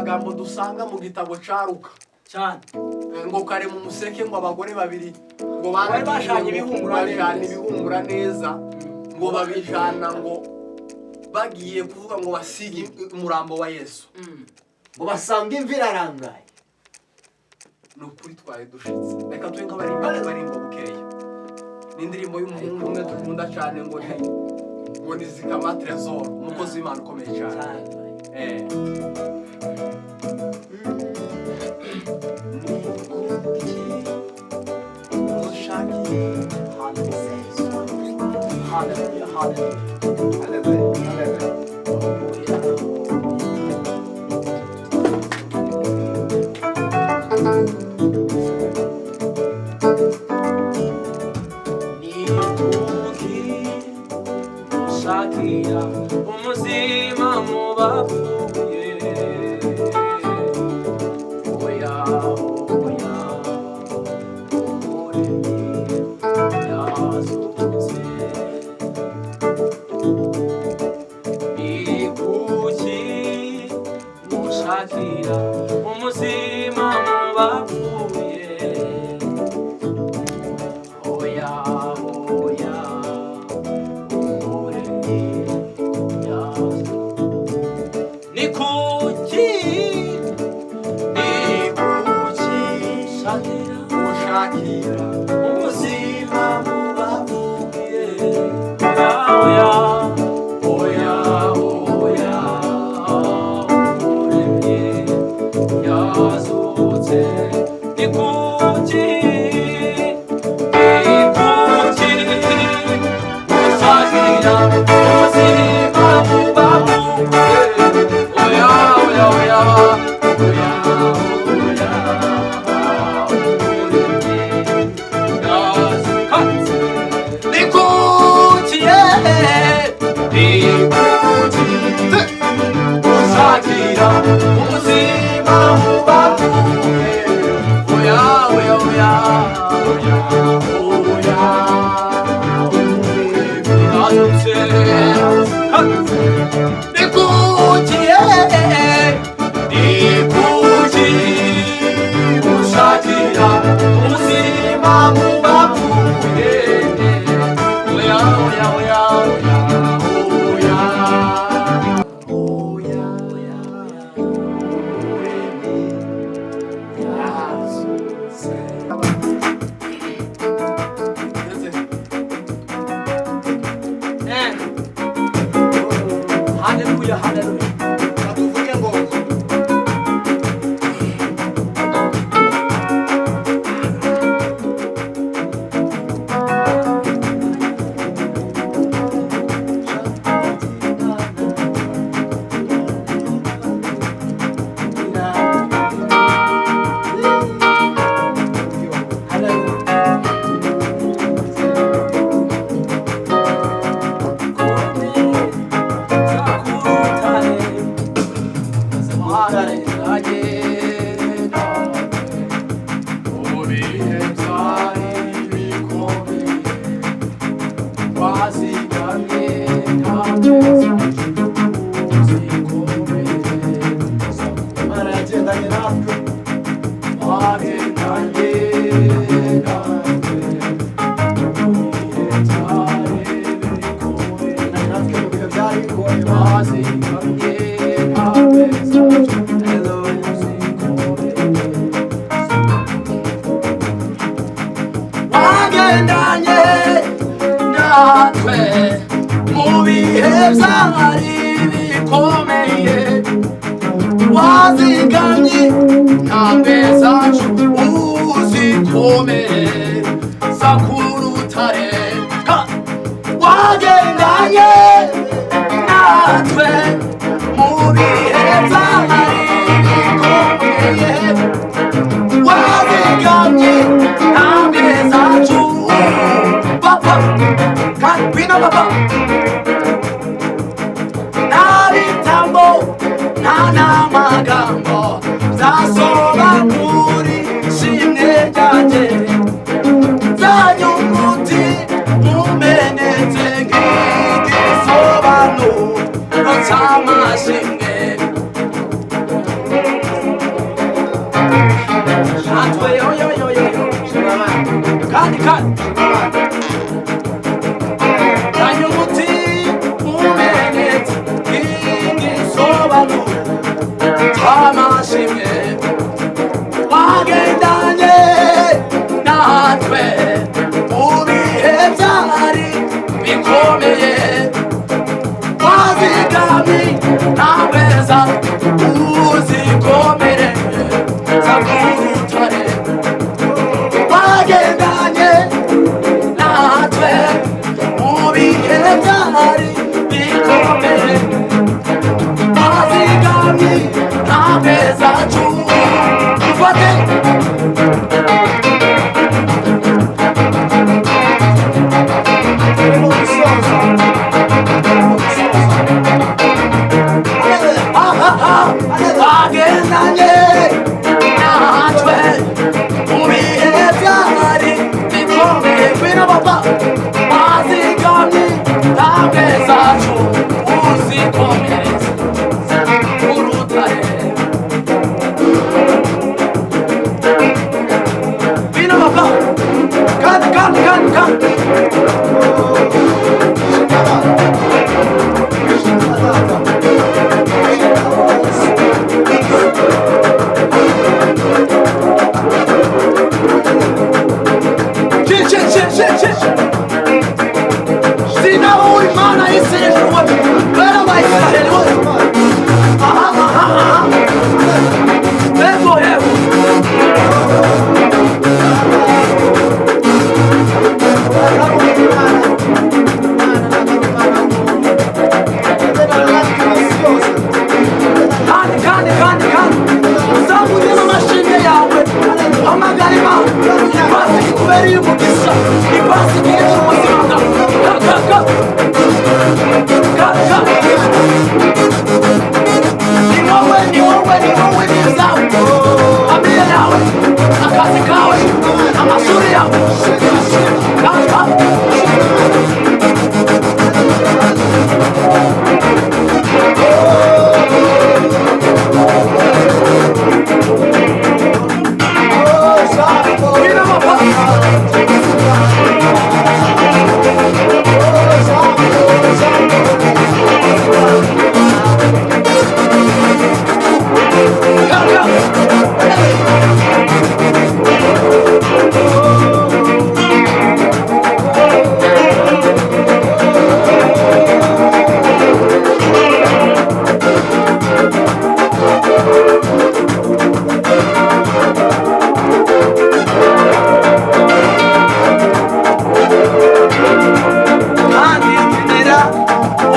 magambo dusanga mu gitabo caruka cyane ngo kare mu museke ngo abagore babiri ngo bashanye ibihumura neza ngo babijana ngo bagiye kuvuga ngo basige umurambo wa Yesu ngo basanga imvira arangaye. Nukuri twari dushitse reka twe nk'abarimbo bukeya n'indirimbo y'umuhungu umwe dukunda cyane ngo ni Zikama Trésor umukozi w'Imana ukomeye cyane Shakira umuzima mu bapfuye oya oya umuremyi yazutse ikuki mushakira umuzima mu bapfuye oya oya Nikuki Shakira umuzima mu bapfuye oya oya oya umuremyi yazutse Nikuki Shakira umuzima mu bapfuye oya oya oya oya Shakira umuzima mu bapfuye oya oya oya oya oya yazutse Nikuki Shakira umuzima mu bapfuye oya oya oya oya Hallelujah, hallelujah. Tuvuge ngo wagendanye natwe mu bihe byari bikomeye wazigamye intambwe zacu uzikomere sakurutare wagendanye natwe mu bihe byari bikomeye wazigamye intambwe zacu papa kabina papa nabitambo ntanamagambo zasoba kuri shimwe ryanjye zanyumuti mumenetse nk'igisobanuro cy'amashimwe amashimwe wagendanye natwe mu bihe byari bikomeye wazigami ntabeza uzikomere zakurutare wagendanye natwe mu bihe byari bikomeye wazigami ntabeza ufate wagendanye natwe mu bihe byari bikomeye kwina papa wazigamye ntabwe zacu uzikomereza urutare kwina papa kandi Sinaho Imana yisirishwe bera bayisiraheli bose Ego ego kandi uzamuye amashimwe yawe hamagara Imana ipasi ikubereye umugisha ipasi igihindura ubuzima bwawe ni wowe n'izawe famiye yawe akazi kawe amashuri yawe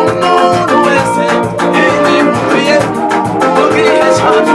umuntu wese inimuye ubwihe cyane